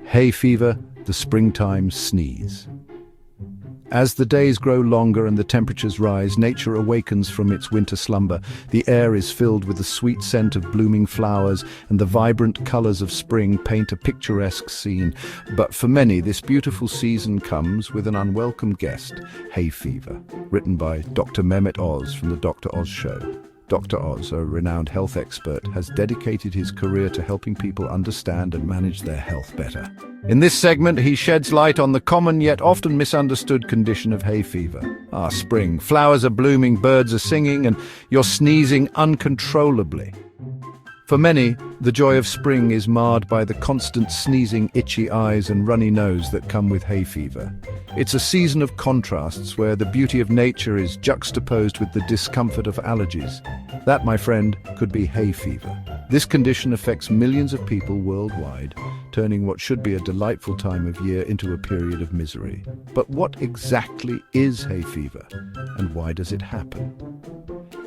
Hay fever, the springtime sneeze. As the days grow longer and the temperatures rise, nature awakens from its winter slumber. The air is filled with the sweet scent of blooming flowers, and the vibrant colors of spring paint a picturesque scene. But for many, this beautiful season comes with an unwelcome guest, hay fever, written by Dr. Mehmet Oz from the Dr. Oz Show. Dr. Oz, a renowned health expert, has dedicated his career to helping people understand and manage their health better. In this segment, he sheds light on the common yet often misunderstood condition of hay fever. Spring. Flowers are blooming, birds are singing, and you're sneezing uncontrollably. For many, the joy of spring is marred by the constant sneezing, itchy eyes and runny nose that come with hay fever. It's a season of contrasts where the beauty of nature is juxtaposed with the discomfort of allergies. That, my friend, could be hay fever. This condition affects millions of people worldwide, turning what should be a delightful time of year into a period of misery. But what exactly is hay fever, and why does it happen?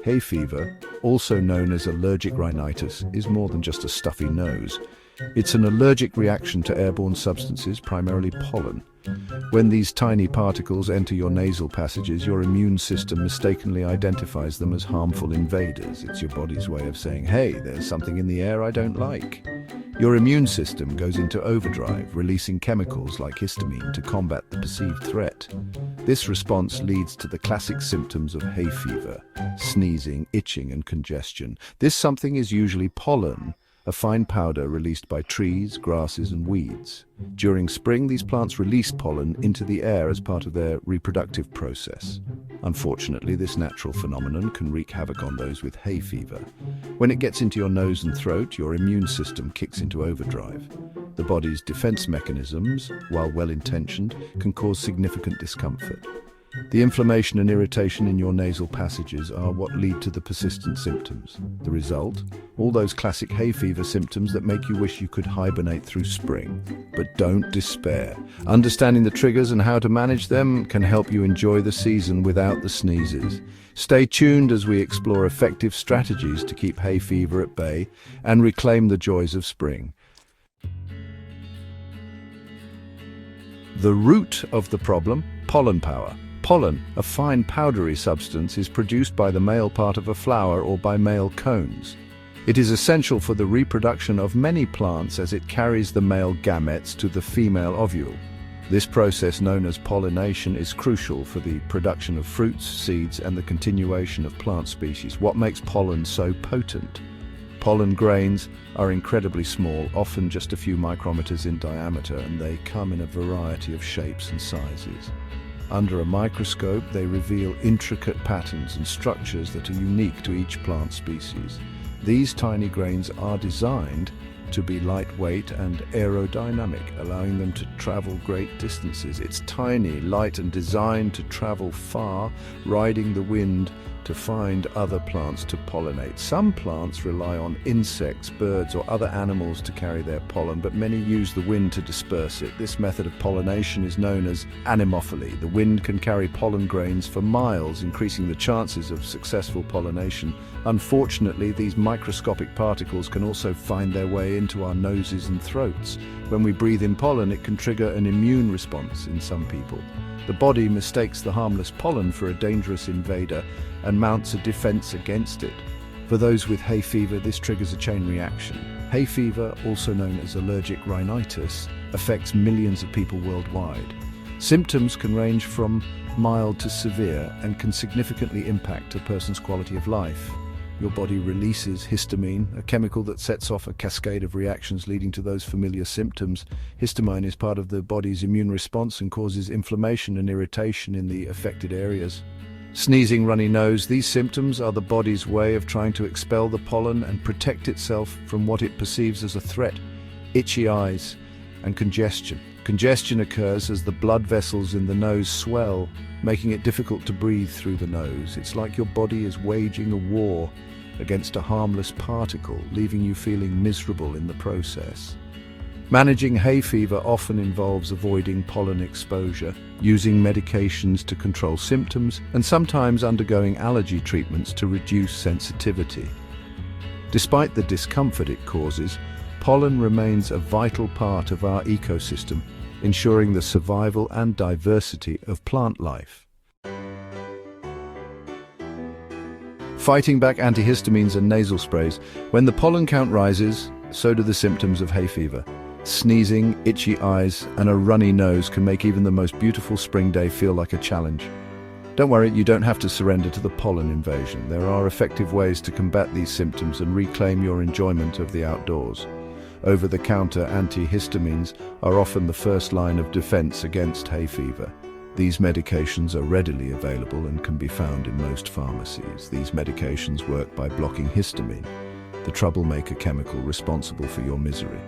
Hay fever, also known as allergic rhinitis, is more than just a stuffy nose. It's an allergic reaction to airborne substances, primarily pollen. When these tiny particles enter your nasal passages, your immune system mistakenly identifies them as harmful invaders. It's your body's way of saying, hey, there's something in the air I don't like. Your immune system goes into overdrive, releasing chemicals like histamine to combat the perceived threat. This response leads to the classic symptoms of hay fever: sneezing, itching, and congestion. This something is usually pollen, a fine powder released by trees, grasses, and weeds. During spring, these plants release pollen into the air as part of their reproductive process. Unfortunately, this natural phenomenon can wreak havoc on those with hay fever. When it gets into your nose and throat, your immune system kicks into overdrive. The body's defense mechanisms, while well-intentioned, can cause significant discomfort. The inflammation and irritation in your nasal passages are what lead to the persistent symptoms. The result? All those classic hay fever symptoms that make you wish you could hibernate through spring. But don't despair. Understanding the triggers and how to manage them can help you enjoy the season without the sneezes. Stay tuned as we explore effective strategies to keep hay fever at bay and reclaim the joys of spring. The root of the problem: pollen power. Pollen, a fine powdery substance, is produced by the male part of a flower or by male cones. It is essential for the reproduction of many plants as it carries the male gametes to the female ovule. This process, known as pollination, is crucial for the production of fruits, seeds, and the continuation of plant species. What makes pollen so potent? Pollen grains are incredibly small, often just a few micrometers in diameter, and they come in a variety of shapes and sizes. Under a microscope, they reveal intricate patterns and structures that are unique to each plant species. These tiny grains are designed to be lightweight and aerodynamic, allowing them to travel great distances. It's tiny, light, and designed to travel far, riding the wind to find other plants to pollinate. Some plants rely on insects, birds, or other animals to carry their pollen, but many use the wind to disperse it. This method of pollination is known as anemophily. The wind can carry pollen grains for miles, increasing the chances of successful pollination. Unfortunately, these microscopic particles can also find their way into our noses and throats. When we breathe in pollen, it can trigger an immune response in some people. The body mistakes the harmless pollen for a dangerous invader and mounts a defense against it. For those with hay fever, this triggers a chain reaction. Hay fever, also known as allergic rhinitis, affects millions of people worldwide. Symptoms can range from mild to severe and can significantly impact a person's quality of life. Your body releases histamine, a chemical that sets off a cascade of reactions leading to those familiar symptoms. Histamine is part of the body's immune response and causes inflammation and irritation in the affected areas. Sneezing, runny nose, these symptoms are the body's way of trying to expel the pollen and protect itself from what it perceives as a threat. Itchy eyes and congestion. Congestion occurs as the blood vessels in the nose swell, making it difficult to breathe through the nose. It's like your body is waging a war against a harmless particle, leaving you feeling miserable in the process. Managing hay fever often involves avoiding pollen exposure, using medications to control symptoms, and sometimes undergoing allergy treatments to reduce sensitivity. Despite the discomfort it causes, Pollen remains a vital part of our ecosystem, ensuring the survival and diversity of plant life. Fighting back antihistamines and nasal sprays. When the pollen count rises, so do the symptoms of hay fever. Sneezing, itchy eyes, and a runny nose can make even the most beautiful spring day feel like a challenge. Don't worry, you don't have to surrender to the pollen invasion. There are effective ways to combat these symptoms and reclaim your enjoyment of the outdoors. Over-the-counter antihistamines are often the first line of defense against hay fever. These medications are readily available and can be found in most pharmacies. These medications work by blocking histamine, the troublemaker chemical responsible for your misery.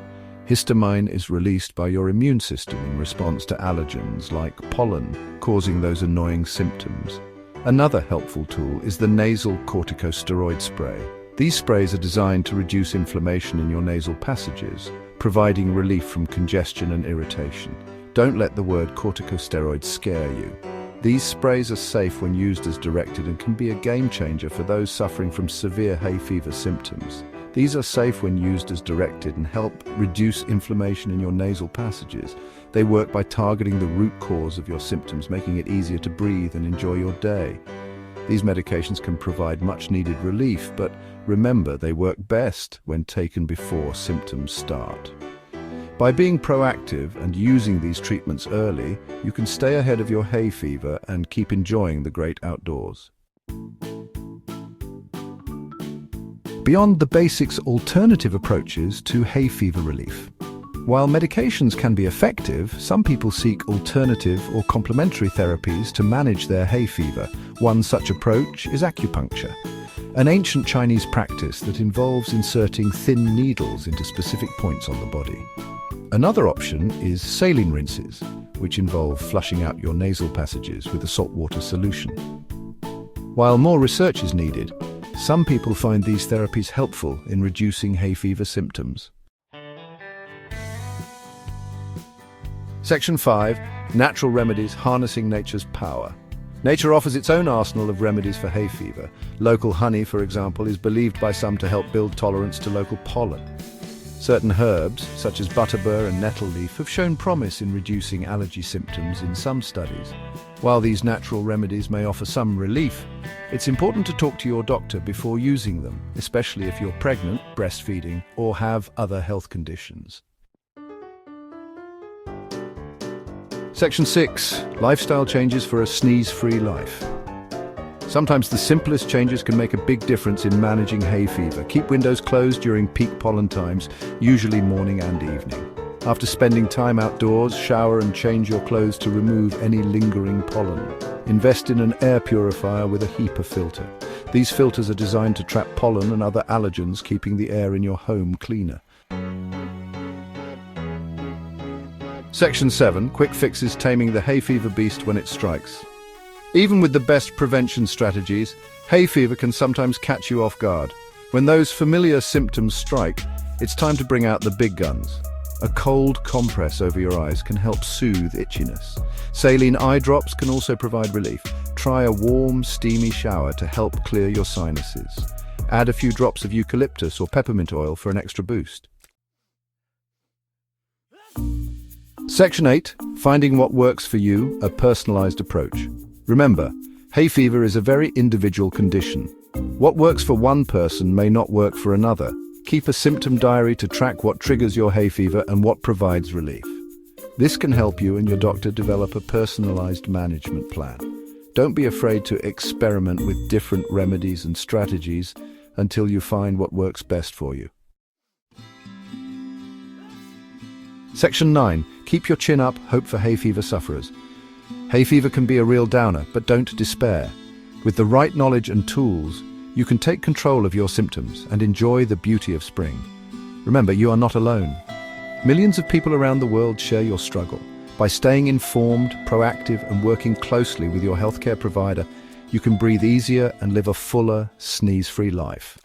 Histamine is released by your immune system in response to allergens like pollen, causing those annoying symptoms. Another helpful tool is the nasal corticosteroid spray. These sprays are designed to reduce inflammation in your nasal passages, providing relief from congestion and irritation. Don't let the word corticosteroid scare you. These sprays are safe when used as directed and can be a game changer for those suffering from severe hay fever symptoms. These are safe when used as directed and help reduce inflammation in your nasal passages. They work by targeting the root cause of your symptoms, making it easier to breathe and enjoy your day. These medications can provide much-needed relief, but remember, they work best when taken before symptoms start. By being proactive and using these treatments early, you can stay ahead of your hay fever and keep enjoying the great outdoors. Beyond the basics, alternative approaches to hay fever relief. While medications can be effective, some people seek alternative or complementary therapies to manage their hay fever. One such approach is acupuncture, an ancient Chinese practice that involves inserting thin needles into specific points on the body. Another option is saline rinses, which involve flushing out your nasal passages with a saltwater solution. While more research is needed, some people find these therapies helpful in reducing hay fever symptoms. Section 5. Natural remedies harnessing nature's power. Nature offers its own arsenal of remedies for hay fever. Local honey, for example, is believed by some to help build tolerance to local pollen. Certain herbs, such as butterbur and nettle leaf, have shown promise in reducing allergy symptoms in some studies. While these natural remedies may offer some relief, it's important to talk to your doctor before using them, especially if you're pregnant, breastfeeding, or have other health conditions. Section 6. Lifestyle changes for a sneeze-free life. Sometimes the simplest changes can make a big difference in managing hay fever. Keep windows closed during peak pollen times, usually morning and evening. After spending time outdoors, shower and change your clothes to remove any lingering pollen. Invest in an air purifier with a HEPA filter. These filters are designed to trap pollen and other allergens, keeping the air in your home cleaner. Section 7. Quick fixes taming the hay fever beast when it strikes. Even with the best prevention strategies, hay fever can sometimes catch you off guard. When those familiar symptoms strike, it's time to bring out the big guns. A cold compress over your eyes can help soothe itchiness. Saline eye drops can also provide relief. Try a warm, steamy shower to help clear your sinuses. Add a few drops of eucalyptus or peppermint oil for an extra boost. Section 8. Finding what works for you, a personalized approach. Remember, hay fever is a very individual condition. What works for one person may not work for another. Keep a symptom diary to track what triggers your hay fever and what provides relief. This can help you and your doctor develop a personalized management plan. Don't be afraid to experiment with different remedies and strategies until you find what works best for you. Section 9. Keep your chin up, hope for hay fever sufferers. Hay fever can be a real downer, but don't despair. With the right knowledge and tools, you can take control of your symptoms and enjoy the beauty of spring. Remember, you are not alone. Millions of people around the world share your struggle. By staying informed, proactive, and working closely with your healthcare provider, you can breathe easier and live a fuller, sneeze-free life.